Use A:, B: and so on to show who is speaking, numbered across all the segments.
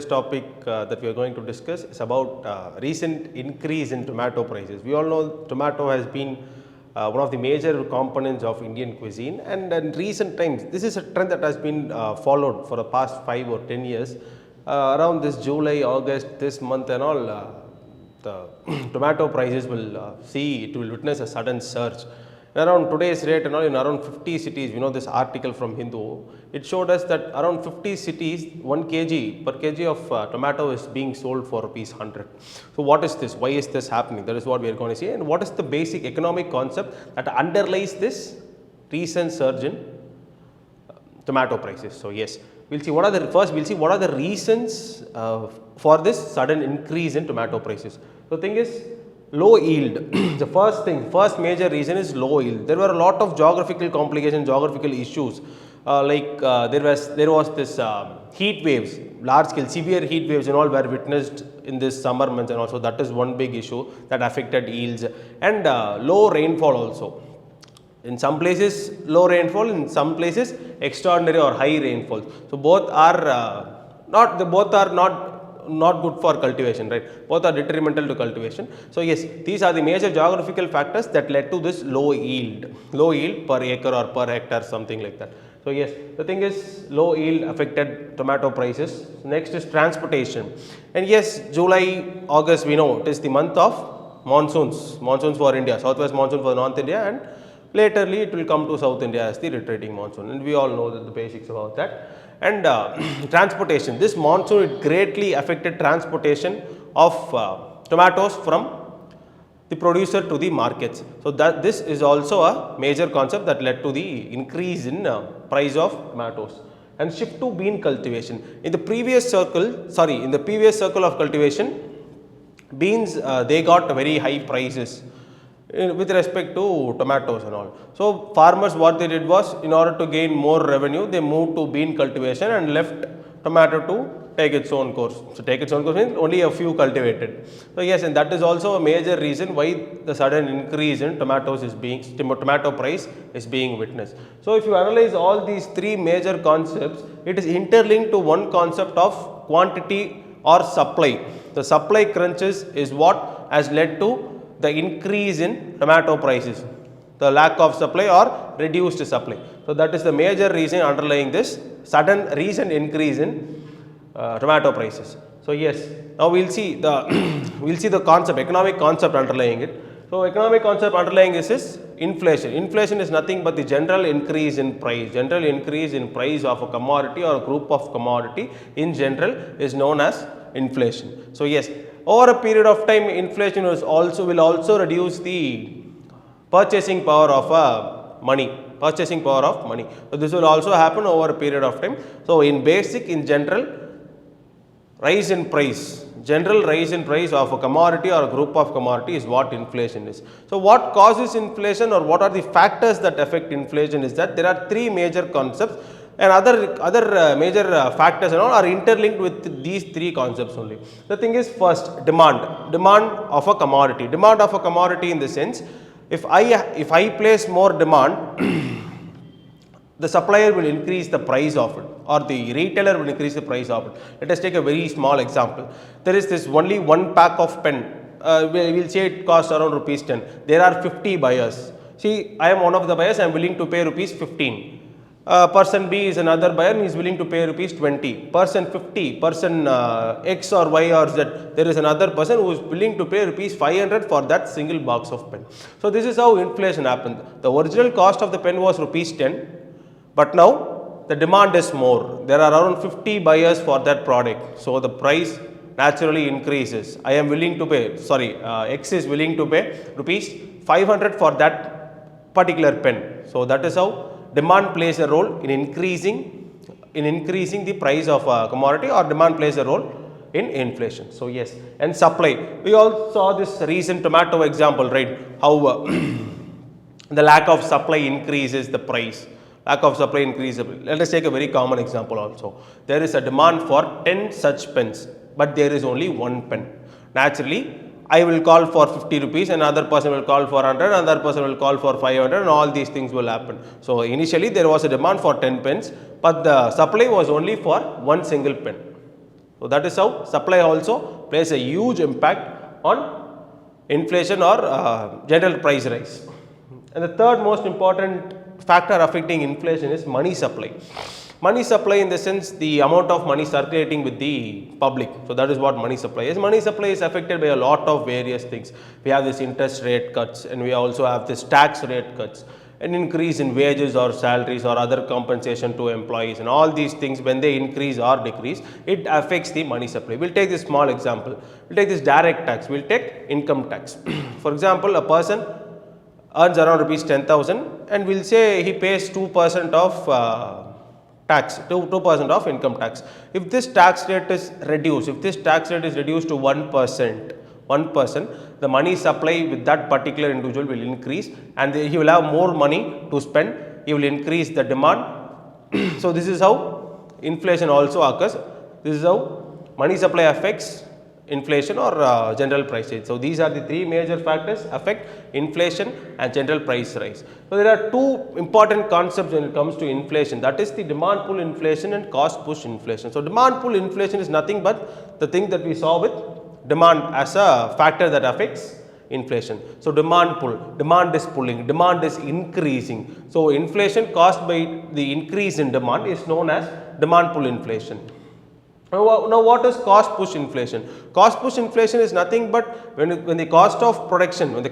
A: today's topic that we are going to discuss is about recent increase in tomato prices. We all know tomato has been one of the major components of Indian cuisine, and in recent times this is a trend that has been followed for the past 5 or 10 years. Around this July, August, this month and all, the tomato prices will witness a sudden surge. Around today's rate and all, in around 50 cities, this article from Hindu, it showed us that around 50 cities, 1 kg per kg of tomato is being sold for rupees 100. So what is this? Why is this happening? That is what we are going to see. And what is the basic economic concept that underlies this recent surge in tomato prices? So yes, we'll see what are the reasons for this sudden increase in tomato prices. So the thing is, low yield. The first major reason is low yield. There were a lot of geographical complications, geographical issues. There was this heat waves, large scale severe heat waves and all were witnessed in this summer months, and also that is one big issue that affected yields, and low rainfall also. In some places low rainfall, in some places extraordinary or high rainfall. So both are not good for cultivation, right? Both are detrimental to cultivation. So yes, these are the major geographical factors that led to this low yield per acre or per hectare, something like that. So yes, the thing is, low yield affected tomato prices. Next is transportation. And yes, July, August, we know it is the month of monsoons for India, southwest monsoon for North India, and laterly it will come to South India as the retreating monsoon, and we all know that the basics about that. And transportation, this monsoon, it greatly affected transportation of tomatoes from the producer to the markets. So that this is also a major concept that led to the increase in price of tomatoes. And shift to bean cultivation. In the previous circle of cultivation, beans they got very high prices with respect to tomatoes and all. So farmers, what they did was, in order to gain more revenue, they moved to bean cultivation and left tomato to take its own course. So take its own course means only a few cultivated. So yes, and that is also a major reason why the sudden increase in tomato price is being witnessed. So if you analyze all these three major concepts, it is interlinked to one concept of quantity or supply. The supply crunches is what has led to the increase in tomato prices, the lack of supply or reduced supply. So that is the major reason underlying this sudden recent increase in tomato prices. So yes, now we'll see the concept, economic concept underlying it. So economic concept underlying this is inflation. Inflation is nothing but the general increase in price. General increase in price of a commodity or a group of commodity in general is known as inflation. So yes, over a period of time, inflation will also reduce the purchasing power of money. So this will also happen over a period of time. So in general rise in price of a commodity or a group of commodity is what inflation is. So what causes inflation, or what are the factors that affect inflation, is that there are three major concepts, and other major factors and all are interlinked with these three concepts only. The thing is, first, demand of a commodity. Demand of a commodity in the sense, if I place more demand, the supplier will increase the price of it, or the retailer will increase the price of it. Let us take a very small example. There is this only one pack of pen. We will say it costs around rupees 10. There are 50 buyers. See, I am one of the buyers. I am willing to pay rupees 15. Person B is another buyer and he is willing to pay rupees 20. Person 50, person X or Y or Z, there is another person who is willing to pay rupees 500 for that single box of pen. So this is how inflation happened. The original cost of the pen was rupees 10, but now the demand is more. There are around 50 buyers for that product. So the price naturally increases. I am willing to pay, X is willing to pay rupees 500 for that particular pen. So that is how demand plays a role in increasing the price of a commodity, or demand plays a role in inflation. So yes, and supply. We all saw this recent tomato example, right? How the lack of supply increases the price. Let us take a very common example also. There is a demand for 10 such pens, but there is only one pen. Naturally, I will call for 50 rupees, another person will call for 100, another person will call for 500, and all these things will happen. So initially there was a demand for 10 pens, but the supply was only for one single pen. So that is how supply also plays a huge impact on inflation or general price rise. And the third most important factor affecting inflation is money supply. Money supply in the sense the amount of money circulating with the public. So that is what money supply is. Money supply is affected by a lot of various things. We have this interest rate cuts, and we also have this tax rate cuts, an increase in wages or salaries or other compensation to employees, and all these things, when they increase or decrease, it affects the money supply. We will take this small example. We will take this direct tax. We will take income tax. For example, a person earns around rupees 10,000 and we will say he pays 2% of tax, 2% of income tax. If this tax rate is reduced, to 1%, the money supply with that particular individual will increase, and he will have more money to spend, he will increase the demand. So this is how inflation also occurs. This is how money supply affects inflation or general price rise. So these are the three major factors affect inflation and general price rise. So there are two important concepts when it comes to inflation, that is the demand pull inflation and cost push inflation. So demand pull inflation is nothing but the thing that we saw with demand as a factor that affects inflation. So demand pull, demand is pulling, demand is increasing. So inflation caused by the increase in demand is known as demand pull inflation. Now what is cost push inflation? Cost push inflation is nothing but when the cost of production, is the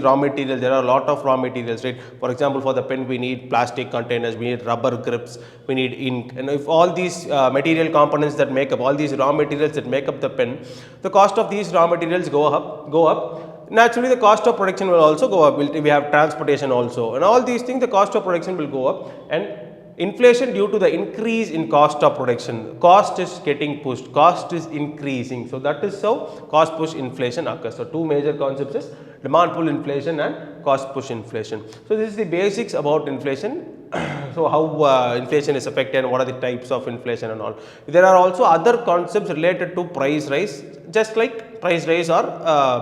A: raw material, there are a lot of raw materials, right? For example, for the pen we need plastic containers, we need rubber grips, we need ink, and if all these material components that make up, all these raw materials that make up the pen, the cost of these raw materials go up, naturally the cost of production will also go up. We have transportation also, and all these things, the cost of production will go up, and inflation due to the increase in cost of production, cost is getting pushed, cost is increasing. So that is how cost push inflation occurs. So two major concepts is demand pull inflation and cost push inflation. So this is the basics about inflation. So how inflation is affected and what are the types of inflation and all. There are also other concepts related to price rise, just like price rise or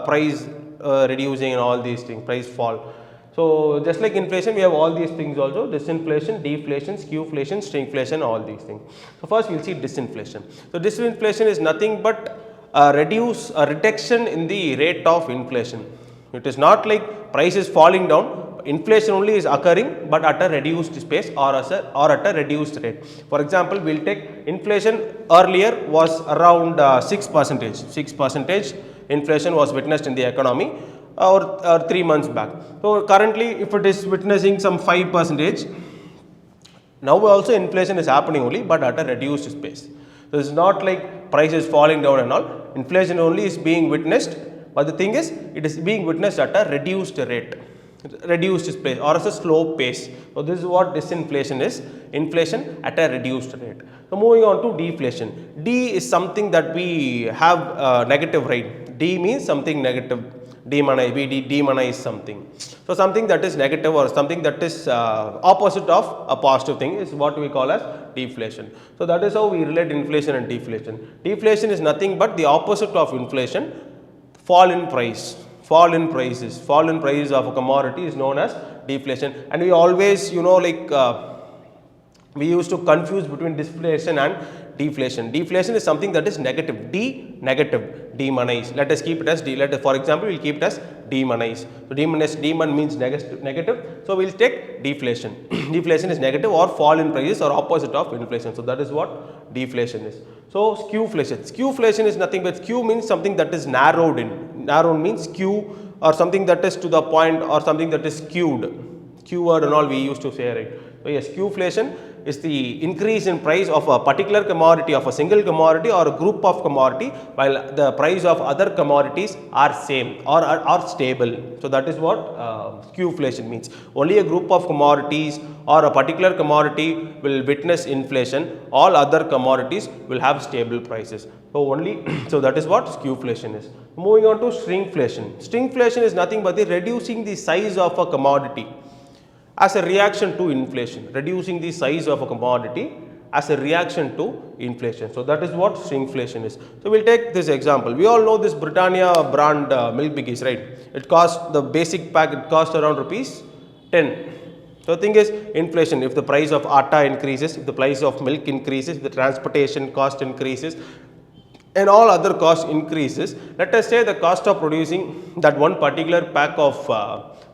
A: price reducing and all these things, price fall. So just like inflation, we have all these things also: disinflation, deflation, skewflation, stringflation, all these things. So first we will see disinflation. So disinflation is nothing but a reduction in the rate of inflation. It is not like price is falling down, inflation only is occurring, but at a reduced pace or at a reduced rate. For example, we will take inflation earlier was around 6%. Inflation was witnessed in the economy or 3 months back. So currently if it is witnessing some 5%, now also inflation is happening only, but at a reduced pace. So it's not like price is falling down and all, inflation only is being witnessed, but the thing is it is being witnessed at a reduced rate, reduced pace or as a slow pace. So this is what disinflation is, inflation at a reduced rate. So moving on to deflation. D is something that we have negative rate. D means something negative. We demonize something. So something that is negative or something that is opposite of a positive thing is what we call as deflation. So that is how we relate inflation and deflation. Deflation is nothing but the opposite of inflation, fall in price. Fall in prices of a commodity is known as deflation. And we always, we used to confuse between deflation and deflation. Deflation is something that is negative. Negative, demonize. Let us keep it as for example, we will keep it as demonize. So demon means negative. So we will take deflation. Deflation is negative or fall in prices or opposite of inflation. So that is what deflation is. So skewflation. Skewflation is nothing but skew means something that is narrowed in. Narrowed means skew or something that is to the point or something that is skewed. Keyword and all we used to say, right? So yes, skewflation is the increase in price of a particular commodity, of a single commodity or a group of commodity, while the price of other commodities are same or are stable. So that is what skewflation means. Only a group of commodities or a particular commodity will witness inflation, all other commodities will have stable prices. So that is what skewflation is. Moving on to shrinkflation. Shrinkflation is nothing but the reducing the size of a commodity as a reaction to inflation, reducing the size of a commodity as a reaction to inflation. So that is what shrinkflation is. So we'll take this example. We all know this Britannia brand milk biggies, right? It costs, the basic pack, it costs around rupees 10. So the thing is inflation, if the price of atta increases, if the price of milk increases, if the transportation cost increases, and all other cost increases, let us say the cost of producing that one particular pack of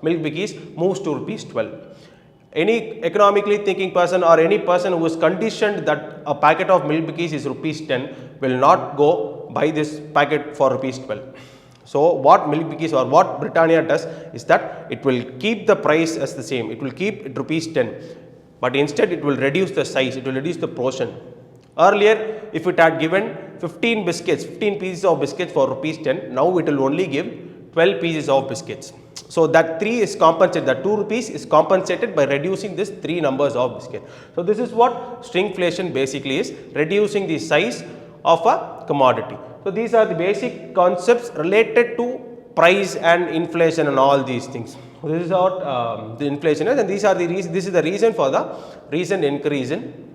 A: milk bikis moves to rupees 12. Any economically thinking person or any person who is conditioned that a packet of milk bikis is rupees 10 will not go buy this packet for rupees 12. So, what milk bikis or what Britannia does is that it will keep the price as the same, it will keep it rupees 10, but instead it will reduce the size, it will reduce the portion. Earlier, if it had given 15 biscuits, 15 pieces of biscuits for rupees 10, now it will only give 12 pieces of biscuits. So, that 3 is compensated, that 2 rupees is compensated by reducing this 3 numbers of biscuit. So, this is what shrinkflation basically is, reducing the size of a commodity. So, these are the basic concepts related to price and inflation and all these things. So, this is what the inflation is, and these are the this is the reason for the recent increase in